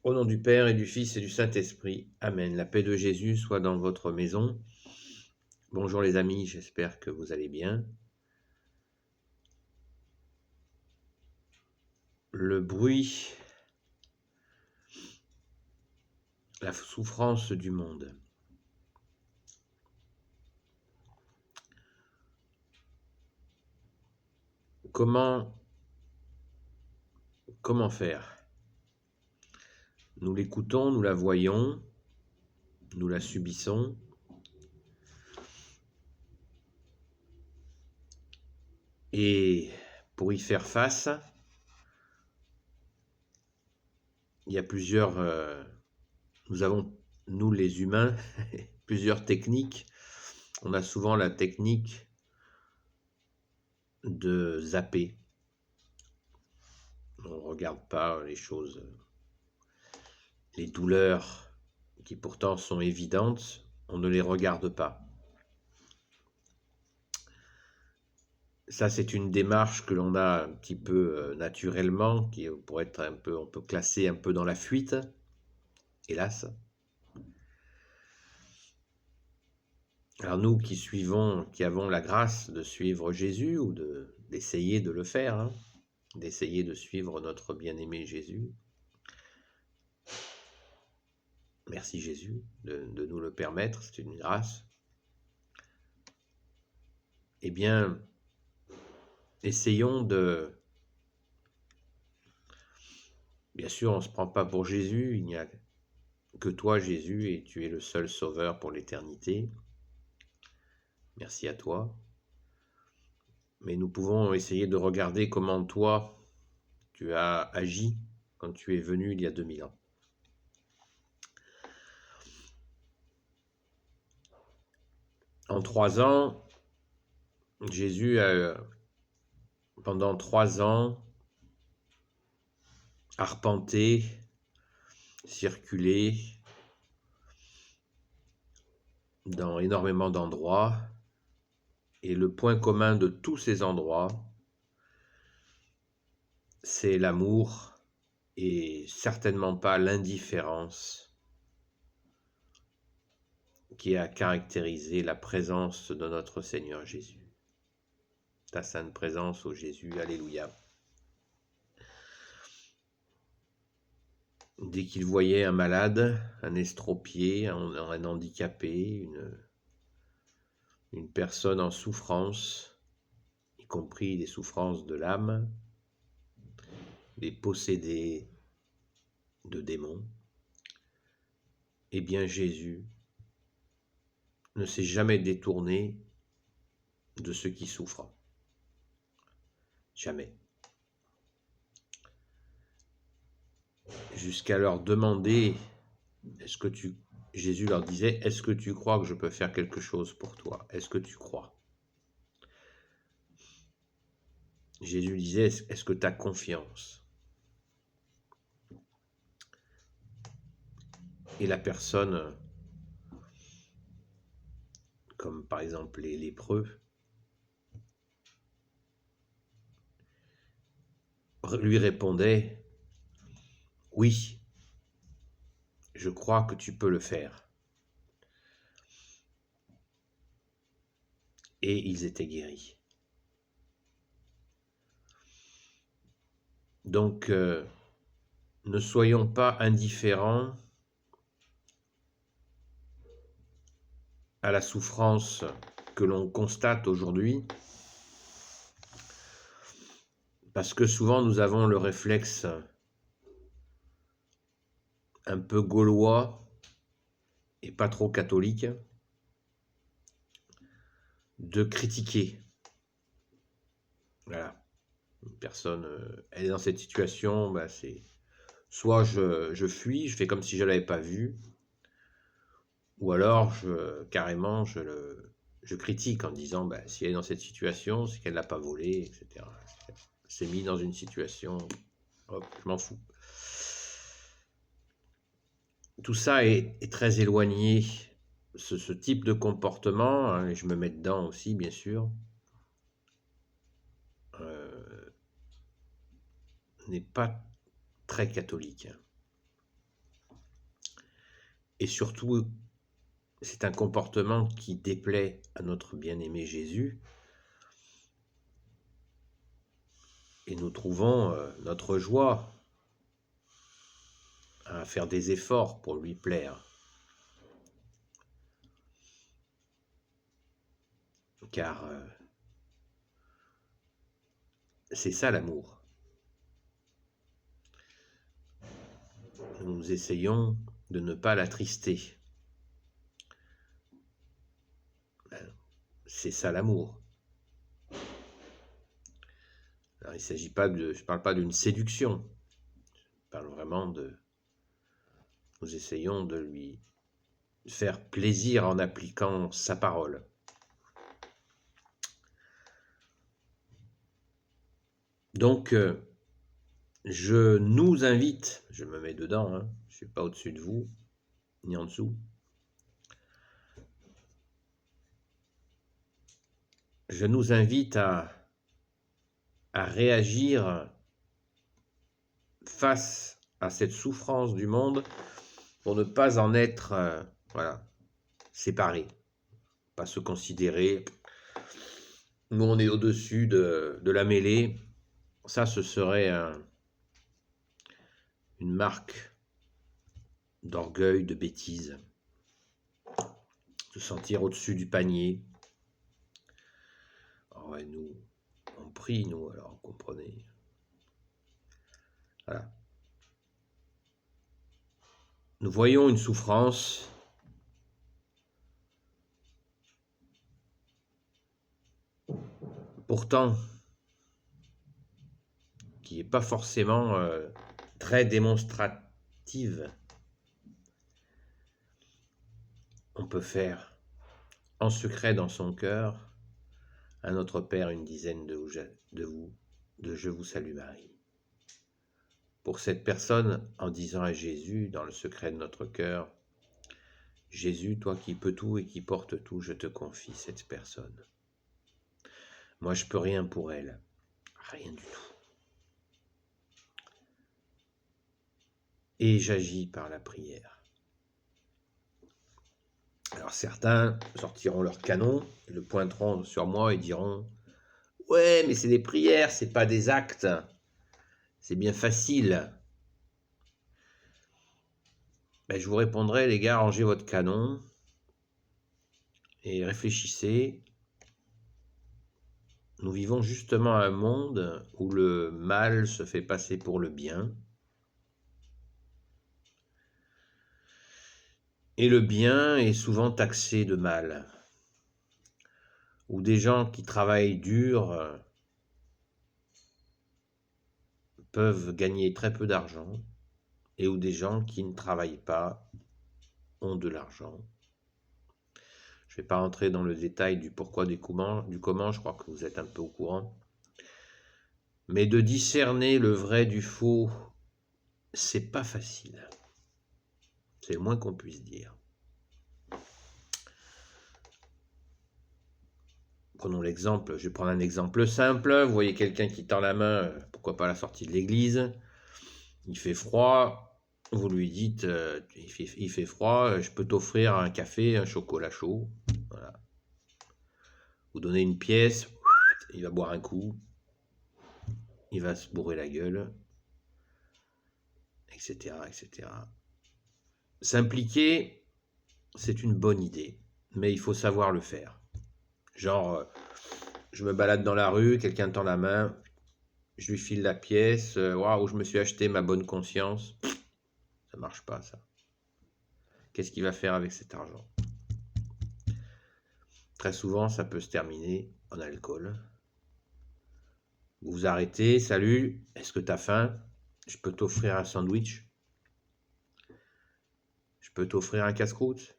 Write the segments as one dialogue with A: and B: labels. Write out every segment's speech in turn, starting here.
A: Au nom du Père et du Fils et du Saint-Esprit. Amen. La paix de Jésus soit dans votre maison. Bonjour les amis, j'espère que vous allez bien. Le bruit, la souffrance du monde. Comment faire? Nous l'écoutons, nous la voyons, nous la subissons. Et pour y faire face, il y a plusieurs... nous avons, nous les humains, plusieurs techniques. On a souvent la technique de zapper. On ne regarde pas les choses, les douleurs qui pourtant sont évidentes, on ne les regarde pas. Ça, c'est une démarche que l'on a un petit peu naturellement, qui pourrait être un peu, on peut classer un peu dans la fuite, hélas. Alors nous qui suivons, qui avons la grâce de suivre Jésus ou d'essayer de le faire, hein, d'essayer de suivre notre bien-aimé Jésus. Merci Jésus de nous le permettre, c'est une grâce. Eh bien, essayons de... Bien sûr, on ne se prend pas pour Jésus, il n'y a que toi Jésus et tu es le seul sauveur pour l'éternité. Merci à toi. Mais nous pouvons essayer de regarder comment toi, tu as agi quand tu es venu il y a 2000 ans. En 3 ans, Jésus a, pendant 3 ans, arpenté, circulé dans énormément d'endroits. Et le point commun de tous ces endroits, c'est l'amour et certainement pas l'indifférence qui a caractérisé la présence de notre Seigneur Jésus. Ta sainte présence, ô Jésus, alléluia. Dès qu'il voyait un malade, un estropié, un handicapé, une personne en souffrance, y compris des souffrances de l'âme, des possédés de démons, eh bien Jésus ne s'est jamais détourné de ceux qui souffrent. Jamais. Jusqu'à leur demander, Jésus leur disait, est-ce que tu crois que je peux faire quelque chose pour toi? Est-ce que tu crois? Jésus disait, est-ce que tu as confiance? Et la personne, comme par exemple les lépreux, lui répondait, oui, je crois que tu peux le faire. Et ils étaient guéris. Donc, ne soyons pas indifférents à la souffrance que l'on constate aujourd'hui, parce que souvent nous avons le réflexe un peu gaulois et pas trop catholique de critiquer. Voilà. Une personne, elle est dans cette situation, bah c'est soit je fuis, je fais comme si je ne l'avais pas vu, ou alors carrément je critique en disant bah, si elle est dans cette situation, c'est qu'elle ne l'a pas volé, etc. C'est mis dans une situation, hop, je m'en fous. Tout ça est très éloigné, ce type de comportement, hein, et je me mets dedans aussi bien sûr, n'est pas très catholique. Et surtout, c'est un comportement qui déplaît à notre bien-aimé Jésus. Et nous trouvons notre joie à faire des efforts pour lui plaire. Car c'est ça l'amour. Nous essayons de ne pas l'attrister. C'est ça l'amour. Alors, il s'agit pas je parle pas d'une séduction. Je parle vraiment nous essayons de lui faire plaisir en appliquant sa parole. Donc, je nous invite, je me mets dedans, je ne suis pas au-dessus de vous, ni en dessous. Je nous invite à réagir face à cette souffrance du monde pour ne pas en être séparés, pas se considérer. Nous, on est au-dessus de la mêlée. Ça, ce serait une marque d'orgueil, de bêtise. Se sentir au-dessus du panier. Oh ouais, nous, on prie, nous, alors, comprenez. Voilà. Nous voyons une souffrance pourtant qui n'est pas forcément très démonstrative. On peut faire en secret dans son cœur à notre Père une dizaine de Je vous salue Marie. Pour cette personne, en disant à Jésus, dans le secret de notre cœur, Jésus, toi qui peux tout et qui portes tout, je te confie cette personne. Moi, je peux rien pour elle, rien du tout. Et j'agis par la prière. Alors certains sortiront leur canon, le pointeront sur moi et diront « Ouais, mais c'est des prières, c'est pas des actes. C'est bien facile. » Ben, je vous répondrai, les gars, rangez votre canon et réfléchissez. Nous vivons justement un monde où le mal se fait passer pour le bien. Et le bien est souvent taxé de mal. Où des gens qui travaillent dur peuvent gagner très peu d'argent. Et où des gens qui ne travaillent pas ont de l'argent. Je ne vais pas rentrer dans le détail du pourquoi, du comment, je crois que vous êtes un peu au courant. Mais de discerner le vrai du faux, c'est pas facile. C'est le moins qu'on puisse dire. Prenons l'exemple, je vais prendre un exemple simple. Vous voyez quelqu'un qui tend la main, pourquoi pas à la sortie de l'église. Il fait froid, vous lui dites, il fait froid, je peux t'offrir un café, un chocolat chaud. Voilà. Vous donnez une pièce, il va boire un coup, il va se bourrer la gueule, etc., etc. S'impliquer, c'est une bonne idée, mais il faut savoir le faire. Genre, je me balade dans la rue, quelqu'un tend la main, je lui file la pièce, waouh, je me suis acheté ma bonne conscience. Ça marche pas, ça. Qu'est-ce qu'il va faire avec cet argent? Très souvent, ça peut se terminer en alcool. Vous vous arrêtez, salut, est-ce que t'as faim? Je peux t'offrir un sandwich? Je peux t'offrir un casse-croûte?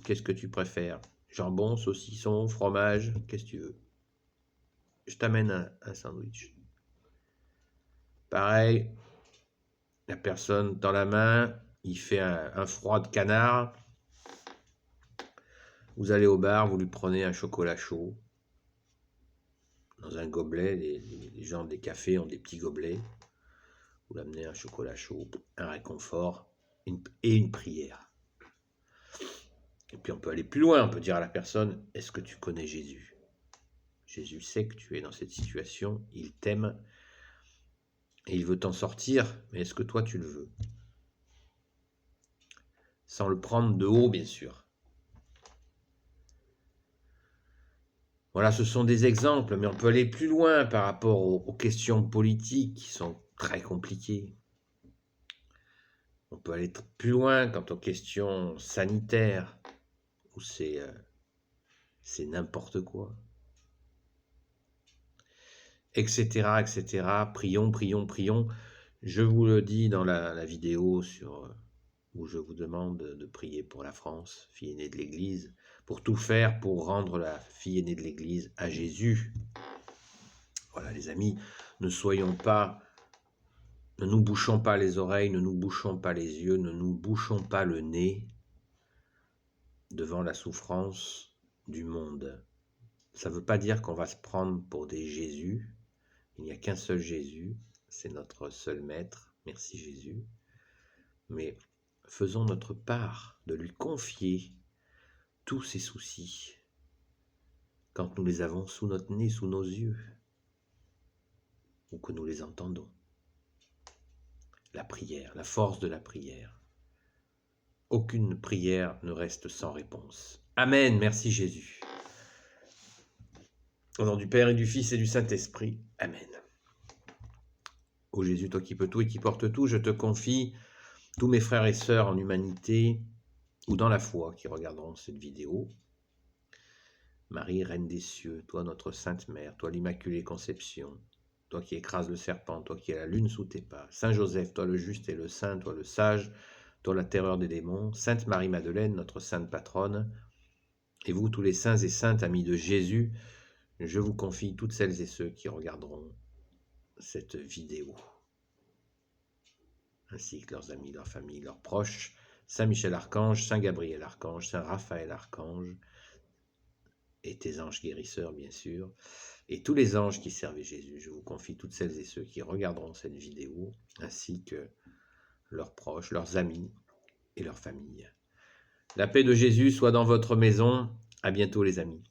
A: Qu'est-ce que tu préfères? Jambon, saucisson, fromage, qu'est-ce que tu veux? Je t'amène un sandwich. Pareil, la personne dans la main, il fait un froid de canard. Vous allez au bar, vous lui prenez un chocolat chaud dans un gobelet. Les gens des cafés ont des petits gobelets. Vous l'amenez un chocolat chaud, un réconfort et une prière. Et puis on peut aller plus loin, on peut dire à la personne, est-ce que tu connais Jésus? Jésus sait que tu es dans cette situation, il t'aime et il veut t'en sortir, mais est-ce que toi tu le veux? Sans le prendre de haut, bien sûr. Voilà, ce sont des exemples, mais on peut aller plus loin par rapport aux questions politiques qui sont très compliquées. On peut aller plus loin quant aux questions sanitaires, où c'est n'importe quoi, etc., etc. Prions, prions, prions. Je vous le dis dans la vidéo où je vous demande de prier pour la France, fille aînée de l'Église, pour tout faire pour rendre la fille aînée de l'Église à Jésus. Voilà les amis, ne nous bouchons pas les oreilles, ne nous bouchons pas les yeux, ne nous bouchons pas le nez devant la souffrance du monde. Ça ne veut pas dire qu'on va se prendre pour des Jésus. Il n'y a qu'un seul Jésus, c'est notre seul maître, merci Jésus. Mais faisons notre part de lui confier tous ses soucis quand nous les avons sous notre nez, sous nos yeux, ou que nous les entendons. La prière, la force de la prière. Aucune prière ne reste sans réponse. Amen, merci Jésus. Au nom du Père et du Fils et du Saint-Esprit. Amen. Ô Jésus, toi qui peux tout et qui portes tout, je te confie tous mes frères et sœurs en humanité ou dans la foi qui regarderont cette vidéo. Marie, Reine des cieux, toi notre Sainte Mère, toi l'Immaculée Conception, toi qui écrases le serpent, toi qui as la lune sous tes pas, Saint Joseph, toi le juste et le saint, toi le sage, toi la terreur des démons, Sainte Marie-Madeleine, notre sainte patronne, et vous tous les saints et saintes amis de Jésus, je vous confie toutes celles et ceux qui regarderont cette vidéo, ainsi que leurs amis, leurs familles, leurs proches, Saint Michel Archange, Saint Gabriel Archange, Saint Raphaël Archange, et tes anges guérisseurs, bien sûr, et tous les anges qui servaient Jésus. Je vous confie toutes celles et ceux qui regarderont cette vidéo, ainsi que leurs proches, leurs amis et leurs familles. La paix de Jésus soit dans votre maison. À bientôt les amis.